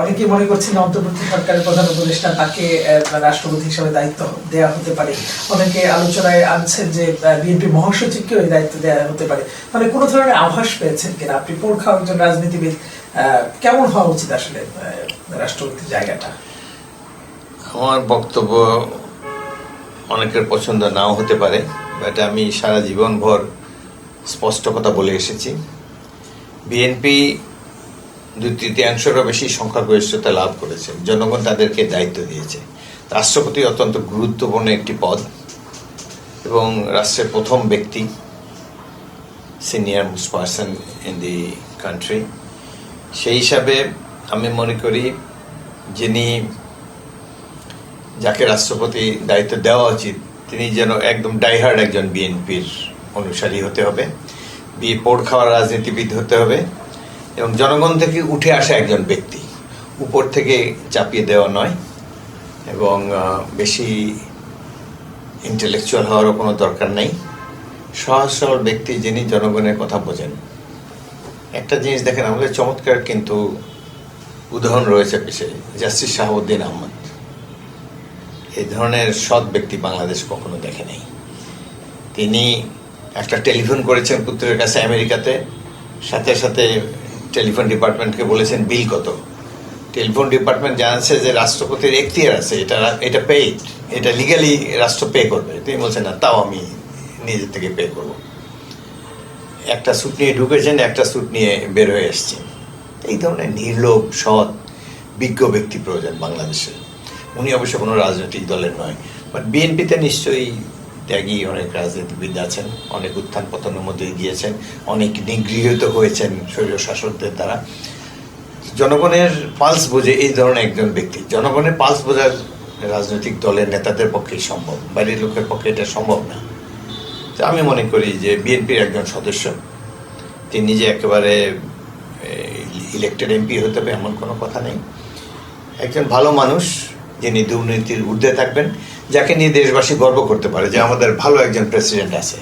অনেকেই মনে করছেন অন্তর্বর্তী সরকারের প্রধান উপদেষ্টা তাকে রাষ্ট্রপতি হিসেবে দায়িত্ব দেওয়া হতে পারে। অনেকে আলোচনায় আনছেন যে বিএনপি মহাসচিবকে ওই দায়িত্ব দেওয়া হতে পারে। মানে কোনো ধরনের আভাস পেয়েছেন কিনা আপনি? পরীক্ষা একজন রাজনীতিবিদ, কেমন হওয়া উচিত আসলে রাষ্ট্রপতির জায়গাটা? আমার বক্তব্য অনেকের পছন্দ নাও হতে পারে, বাট আমি সারা জীবনভর স্পষ্ট কথা বলে এসেছি। বিএনপি 2/3 বেশি সংখ্যাগরিষ্ঠতা লাভ করেছে, জনগণ তাদেরকে দায়িত্ব দিয়েছে। রাষ্ট্রপতি অত্যন্ত গুরুত্বপূর্ণ একটি পদ এবং রাষ্ট্রের প্রথম ব্যক্তি, senior most person in the country. সেই হিসাবে আমি মনে করি যাকে রাষ্ট্রপতি দায়িত্ব দেওয়া উচিত তিনি যেন একদম ডাইহার্ড একজন বিএনপির অনুসারী হতে হবে, পোড় খাওয়ার রাজনীতিবিদ হতে হবে এবং জনগণ থেকে উঠে আসা একজন ব্যক্তি, উপর থেকে চাপিয়ে দেওয়া নয় এবং বেশি ইন্টেলেকচুয়াল হওয়ারও কোনো দরকার নেই। সহজ সরল ব্যক্তি যিনি জনগণের কথা বোঝেন। একটা জিনিস দেখেন, আমাদের চমৎকার কিন্তু উদাহরণ রয়েছে পিছিয়ে, জাস্টিস শাহাবুদ্দিন আহমদ। এই ধরনের সৎ ব্যক্তি বাংলাদেশ কখনো দেখে নাই। তিনি একটা টেলিফোন করেছেন পুত্রের কাছে আমেরিকাতে, সাথে সাথে টেলিফোন ডিপার্টমেন্টকে বলেছেন বিল কত। টেলিফোন ডিপার্টমেন্ট জানাচ্ছে যে রাষ্ট্রপতির এখতিয়ার আছে, এটা পেইড, এটা লিগালি রাষ্ট্র পে করবে। তিনি বলছেন না, তাও আমি নিজের থেকে পে করব। একটা স্যুট নিয়ে ঢুকেছেন, একটা স্যুট নিয়ে বের হয়ে এসছেন। এই ধরনের নির্লোভ সৎ বিজ্ঞ ব্যক্তি প্রয়োজন বাংলাদেশে। উনি অবশ্য কোনো রাজনৈতিক দলের নয়, বাট বিএনপিতে নিশ্চয়ই ত্যাগী অনেক রাজনীতিবিদ আছেন, অনেক উত্থান পতনের মধ্যে গিয়েছেন, অনেক নিগৃহীত হয়েছেন স্বৈর শাসকদের দ্বারা। জনগণের পালস বোঝে এই ধরনের একজন ব্যক্তি। জনগণের পালস বোঝার রাজনৈতিক দলের নেতাদের পক্ষেই সম্ভব, বাইরের লোকের পক্ষে এটা সম্ভব না। তো আমি মনে করি যে বিএনপির একজন সদস্য তিনি যে একেবারে ইলেক্টেড এমপি হতে হবে এমন কোনো কথা নেই। একজন ভালো মানুষ যিনি দুর্নীতির ঊর্ধ্বে থাকবেন, যাকে নিয়ে দেশবাসী গর্ব করতে পারে যে আমাদের ভালো একজন প্রেসিডেন্ট আছে।